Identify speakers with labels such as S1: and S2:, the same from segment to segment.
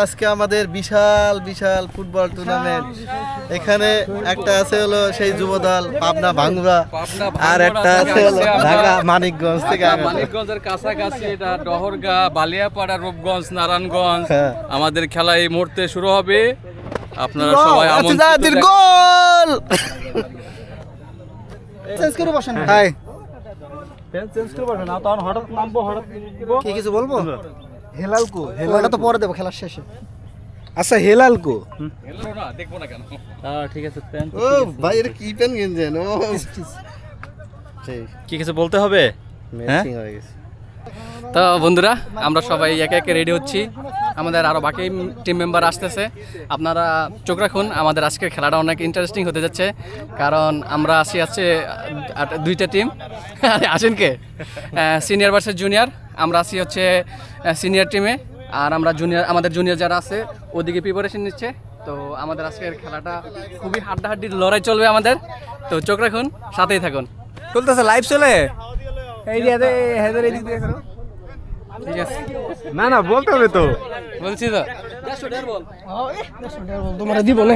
S1: আজকে আমাদের বিশাল বিশাল football tournament. এখানে একটা আছে হলো সেই যুবদল পাবনা ভাঙ্গুরা, আর একটা আছে হলো ঢাকা মানিকগঞ্জ থেকে।
S2: মানিকগঞ্জের কাছাকাছি এটা ডহরগা, বালিয়াপাড়া, রূপগঞ্জ, নারায়ণগঞ্জ। আমাদের খেলা এই মুহূর্তে শুরু হবে। আপনারা সবাই আমন্ত্রিত।
S1: গোল চেঞ্জ করে বসেন। হাই
S3: চেঞ্জ করে বসেন না, তখন হঠাৎ নামবো, হঠাৎ
S1: কি কিছু বলবো?
S3: হেলালকো
S1: ওটা তো পরে দেবো খেলার শেষে।
S3: আচ্ছা হেলালকো
S2: দেখবো না কেন?
S3: ঠিক আছে।
S1: ও ভাই এটা কি পেন গেঞ্জেন? ও
S3: কি কিছু বলতে হবে?
S1: ম্যাচিং হয়ে গেছে।
S2: তো বন্ধুরা, আমরা সবাই একে একে রেডি হচ্ছি। আমাদের আরও বাকি টিম মেম্বার আসতেছে। আপনারা চোখ রাখুন, আমাদের আজকের খেলাটা অনেক ইন্টারেস্টিং হতে যাচ্ছে। কারণ আমরা আছে দুইটা টিম। আসেন কে? Senior versus junior. আমরা আছি হচ্ছে সিনিয়র টিমে, আর আমরা আমাদের জুনিয়র যারা আছে ওদিকে প্রিপারেশন নিচ্ছে। তো আমাদের আজকের খেলাটা খুবই হাড্ডাহাড্ডির লড়াই চলবে আমাদের। তো চোখ রাখুন, সাথেই থাকুন।
S3: চলতেছে, লাইভ চলে। এই যে হেদার এদিক দিয়ে করো।
S2: ঠিক আছে,
S3: না না বলতে হবে তো।
S2: বলছি তো।
S1: তোমরা দিব না?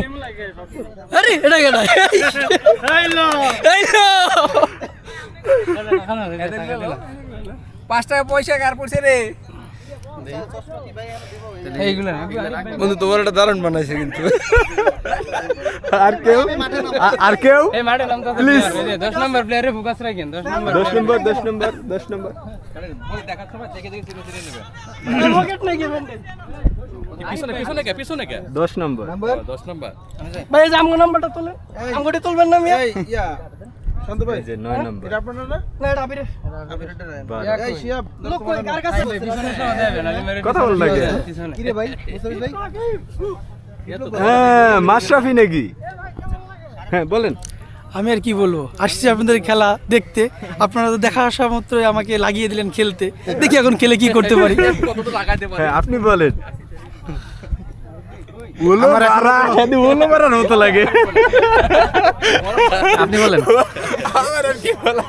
S2: আরে এটা কেন?
S3: $5 পয়সা কার পড়ছে রে?
S1: বন্ধু তোমার একটা দারুণ বানাইছে কিন্তু।
S3: আর কেউ? আর কেউ?
S2: এই মাঠে নাম তো
S3: Please.
S2: 10 নম্বর প্লেয়ারে ফোকাস রাখেন। 10 নম্বর
S3: 10 নম্বর 10 নম্বর 10 নম্বর।
S2: দেখার সময় দেখে দেখে চিনে চিনে নেবে। পিছনে কে
S3: 10 নম্বর।
S2: 10 নম্বর।
S1: ভাই আমগো নাম্বারটা তোলেন। আমগোটি তুলবেন না মিয়া?
S3: শান্ত ভাই যে 9 নম্বর।
S1: এটা আপনার না? না এটা আবিরের। এই শিয়াব
S3: লোক
S1: কই কার কাছে?
S2: পিছনে সময় দেবে না, মেরে
S3: কথা বল লাগে।
S2: পিছনে।
S1: কি রে ভাই? মুস্তাফিজ ভাই?
S3: হ্যাঁ মাশরাফি নাকি? হ্যাঁ বলেন।
S4: আমি আর কি বলবো, আসছি আপনাদের খেলা দেখতে। আপনারা তো দেখা আসা মাত্রই আমাকে লাগিয়ে দিলেন খেলতে। দেখি এখন খেলে কি করতে পারি।
S2: কতটা লাগাইতে পারে?
S3: হ্যাঁ আপনি বলেন। ওলো মারা, হেদি ওলো মারার মতো লাগে।
S2: আপনি বলেন।
S3: আমার আর কি বলা?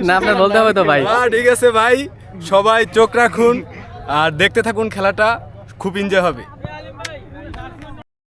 S2: না, আপনার বলতে হবে তো ভাই।
S3: ঠিক আছে ভাই, সবাই চোখ রাখুন আর দেখতে থাকুন, খেলাটা খুব এনজয় হবে।